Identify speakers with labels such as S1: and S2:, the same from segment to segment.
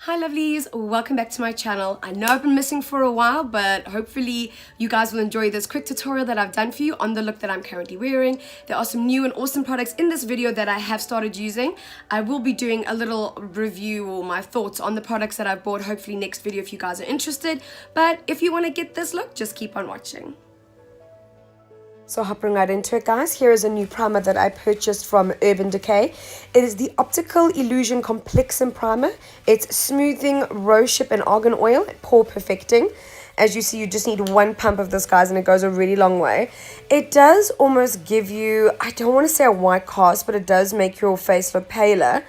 S1: Hi lovelies, welcome back to my channel. I know I've been missing for a while, but hopefully you guys will enjoy this quick tutorial that I've done for you on the look that I'm currently wearing. There are some new and awesome products in this video that I have started using. I will be doing a little review or my thoughts on the products that I've bought, hopefully next video if you guys are interested. But if you want to get this look, just keep on watching. So hopping right into it, guys, here is a new primer that I purchased from Urban Decay. It is the Optical Illusion Complexion Primer. It's smoothing, rosehip and argan oil, pore perfecting. As you see, you just need one pump of this, guys, and it goes a really long way. It does almost give you, I don't want to say a white cast, but it does make your face look paler.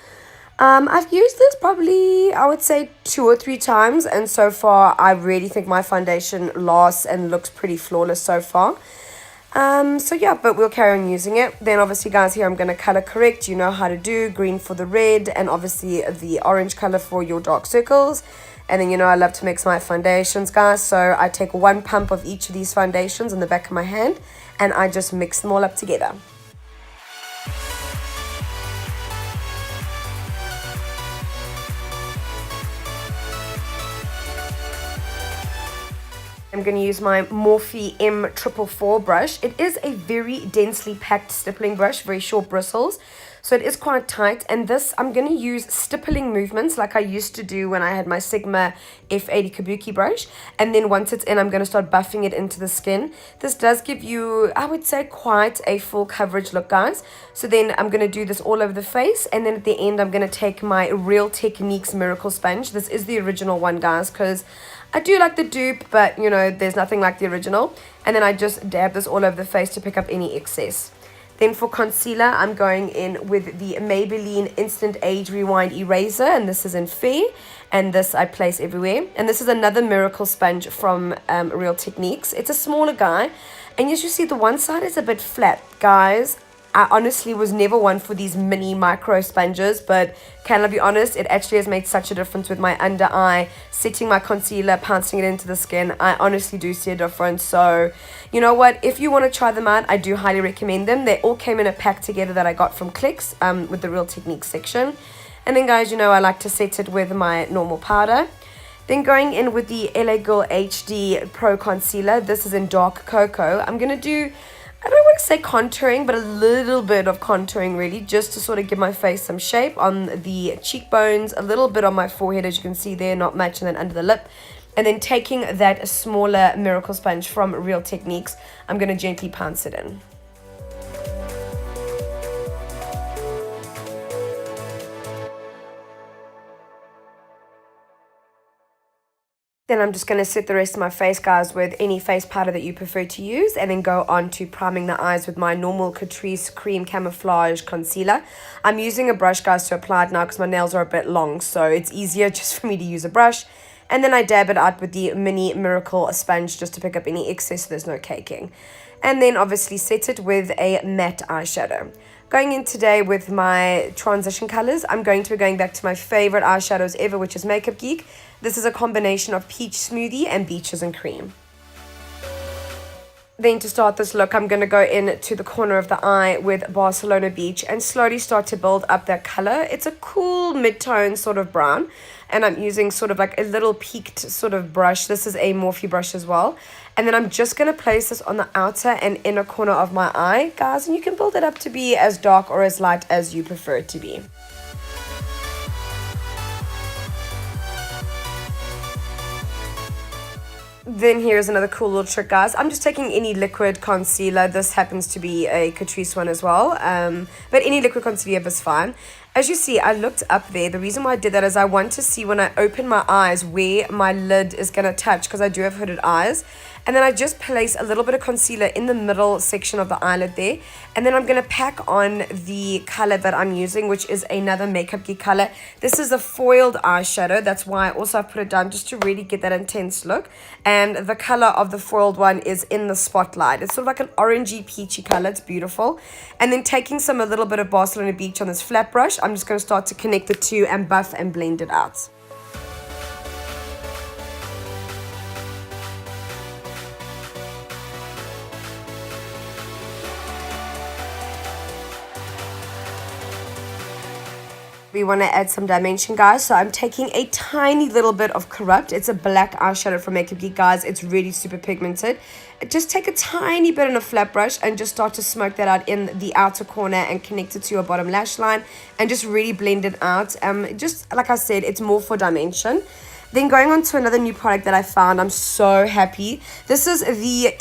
S1: I've used this probably, I would say, 2 or 3 times, and so far I really think my foundation lasts and looks pretty flawless so far. So yeah, but we'll carry on using it. Then obviously, guys, here I'm going to color correct. You know how to do green for the red and obviously the orange color for your dark circles. And then, you know, I love to mix my foundations, guys. So I take one pump of each of these foundations in the back of my hand and I just mix them all up together. I'm going to use my Morphe M444 brush. It is a very densely packed stippling brush, very short bristles. So it is quite tight. And this, I'm going to use stippling movements like I used to do when I had my Sigma F80 Kabuki brush. And then once it's in, I'm going to start buffing it into the skin. This does give you, I would say, quite a full coverage look, guys. So then I'm going to do this all over the face. And then at the end, I'm going to take my Real Techniques Miracle Sponge. This is the original one, guys, because I do like the dupe, but you know, there's nothing like the original. And then I just dab this all over the face to pick up any excess. Then for concealer, I'm going in with the Maybelline Instant Age Rewind Eraser, and this is in Fair, and this I place everywhere. And this is another Miracle Sponge from Real Techniques. It's a smaller guy, and as you see, the one side is a bit flat, guys. I honestly was never one for these mini micro sponges, but can I be honest, it actually has made such a difference with my under eye, setting my concealer, pouncing it into the skin. I honestly do see a difference. So, you know what, if you want to try them out, I do highly recommend them. They all came in a pack together that I got from Clicks with the Real Techniques section. And then, guys, you know I like to set it with my normal powder. Then going in with the LA Girl HD Pro Concealer. This is in Dark Cocoa. I'm going to do, I don't want to say contouring, but a little bit of contouring really, just to sort of give my face some shape on the cheekbones, a little bit on my forehead, as you can see there, not much, and then under the lip. And then taking that smaller Miracle Sponge from Real Techniques, I'm going to gently pounce it in. Then I'm just going to set the rest of my face, guys, with any face powder that you prefer to use, and then go on to priming the eyes with my normal Catrice Cream Camouflage Concealer. I'm using a brush, guys, to apply it now because my nails are a bit long, so it's easier just for me to use a brush. And then I dab it out with the mini Miracle Sponge just to pick up any excess so there's no caking. And then obviously set it with a matte eyeshadow. Going in today with my transition colors, I'm going to be going back to my favorite eyeshadows ever, which is Makeup Geek. This is a combination of Peach Smoothie and Beaches and Cream. Then to start this look, I'm going to go in to the corner of the eye with Barcelona Beach and slowly start to build up that color. It's a cool mid-tone sort of brown, and I'm using sort of like a little peaked sort of brush. This is a Morphe brush as well. And then I'm just going to place this on the outer and inner corner of my eye, guys, and you can build it up to be as dark or as light as you prefer it to be. Then here's another cool little trick, guys. I'm just taking any liquid concealer. This happens to be a Catrice one as well. But any liquid concealer is fine. As you see, I looked up there. The reason why I did that is I want to see when I open my eyes where my lid is going to touch, because I do have hooded eyes. And then I just place a little bit of concealer in the middle section of the eyelid there. And then I'm going to pack on the color that I'm using, which is another Makeup Geek color. This is a foiled eyeshadow. That's why I also put it down just to really get that intense look. And the color of the foiled one is in the spotlight. It's sort of like an orangey peachy color. It's beautiful. And then taking a little bit of Barcelona Beach on this flat brush, I'm just going to start to connect the two and buff and blend it out. We want to add some dimension, guys, so I'm taking a tiny little bit of Corrupt. It's a black eyeshadow from Makeup Geek, guys. It's really super pigmented. Just take a tiny bit on a flat brush and just start to smoke that out in the outer corner and connect it to your bottom lash line and just really blend it out. Just like I said, it's more for dimension. Then going on to another new product that I found, I'm so happy. This is the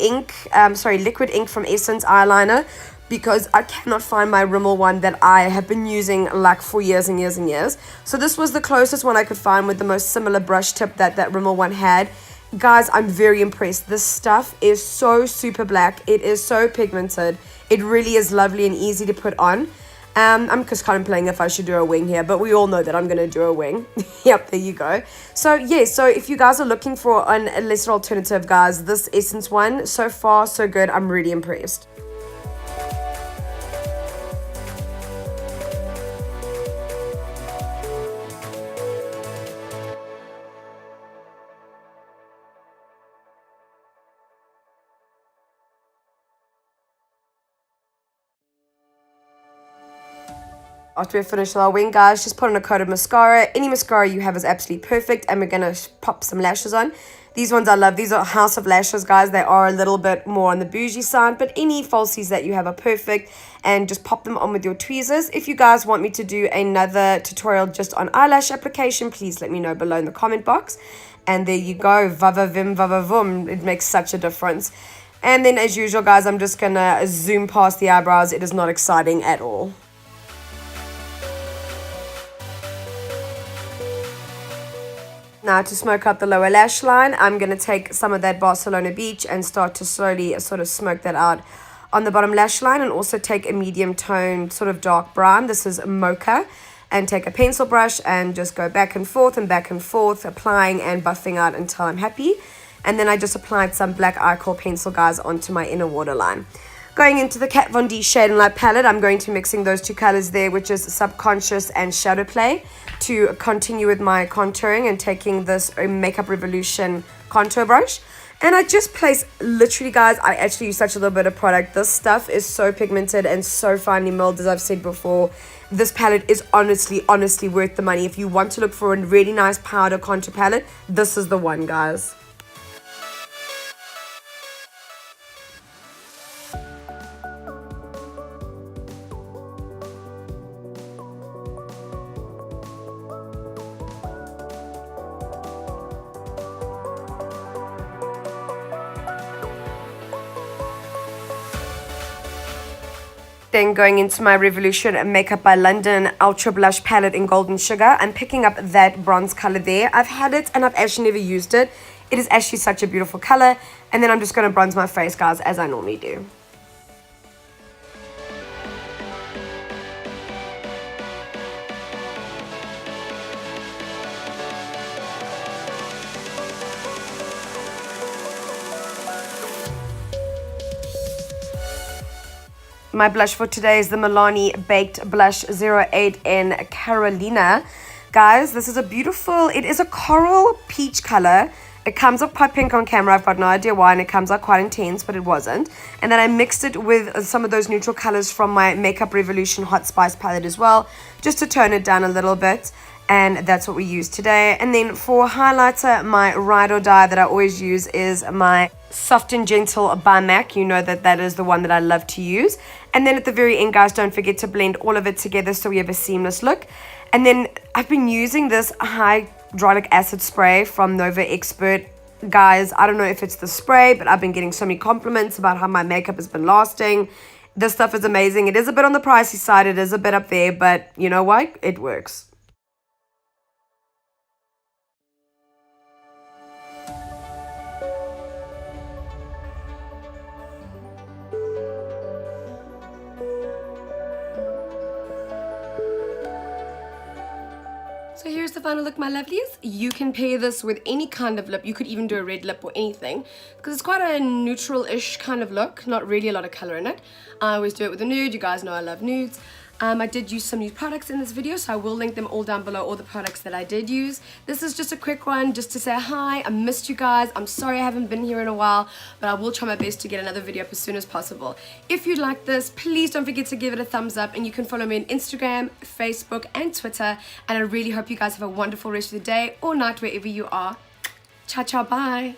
S1: liquid ink from Essence Eyeliner, because I cannot find my Rimmel one that I have been using like for years and years and years. So this was the closest one I could find with the most similar brush tip that Rimmel one had. Guys, I'm very impressed. This stuff is so super black. It is so pigmented. It really is lovely and easy to put on. I'm just contemplating if I should do a wing here, but we all know that I'm going to do a wing. Yep, there you go. So, yeah, so if you guys are looking for a lesser alternative, guys, this Essence one, so far, so good. I'm really impressed. After we finish our wing, guys, just put on a coat of mascara. Any mascara you have is absolutely perfect. And we're going to pop some lashes on. These ones I love. These are House of Lashes, guys. They are a little bit more on the bougie side. But any falsies that you have are perfect. And just pop them on with your tweezers. If you guys want me to do another tutorial just on eyelash application, please let me know below in the comment box. And there you go. Vava vim, vava vum. It makes such a difference. And then as usual, guys, I'm just going to zoom past the eyebrows. It is not exciting at all. Now to smoke out the lower lash line, I'm going to take some of that Barcelona Beach and start to slowly sort of smoke that out on the bottom lash line, and also take a medium tone sort of dark brown. This is Mocha, and take a pencil brush and just go back and forth, applying and buffing out until I'm happy. And then I just applied some black Icor pencil, guys, onto my inner waterline. Going into the Kat Von D Shade and Light palette, I'm going to be mixing those two colors there, which is Subconscious and Shadow Play, to continue with my contouring, and taking this Makeup Revolution contour brush. And I just place, literally, guys, I actually use such a little bit of product. This stuff is so pigmented and so finely milled, as I've said before. This palette is honestly worth the money. If you want to look for a really nice powder contour palette, this is the one, guys. Then going into my Revolution Makeup by London Ultra Blush palette in Golden Sugar, I'm picking up that bronze color there. I've had it and I've actually never used it. It is actually such a beautiful color. And then I'm just going to bronze my face, guys, as I normally do. My blush for today is the Milani Baked Blush 08 in Carolina. Guys, this is a beautiful, it is a coral peach color. It comes up quite pink on camera. I've got no idea why, and it comes out quite intense, but it wasn't. And then I mixed it with some of those neutral colors from my Makeup Revolution Hot Spice palette as well, just to tone it down a little bit. And that's what we use today. And then for highlighter, my Ride or Die that I always use is my Soft and Gentle by MAC. You know that is the one that I love to use. And then at the very end, guys, don't forget to blend all of it together so we have a seamless look. And then I've been using this hyaluronic acid spray from Nova Expert. Guys, I don't know if it's the spray, but I've been getting so many compliments about how my makeup has been lasting. This stuff is amazing. It is a bit on the pricey side. It is a bit up there, but you know what? It works. So here's the final look, my lovelies. You can pair this with any kind of lip. You could even do a red lip or anything, because it's quite a neutral-ish kind of look. Not really a lot of color in it. I always do it with a nude. You guys know I love nudes. I did use some new products in this video, so I will link them all down below, all the products that I did use. This is just a quick one just to say hi. I missed you guys. I'm sorry I haven't been here in a while, but I will try my best to get another video up as soon as possible. If you like this, please don't forget to give it a thumbs up, and you can follow me on Instagram, Facebook, and Twitter. And I really hope you guys have a wonderful rest of the day or night wherever you are. Ciao, ciao, bye.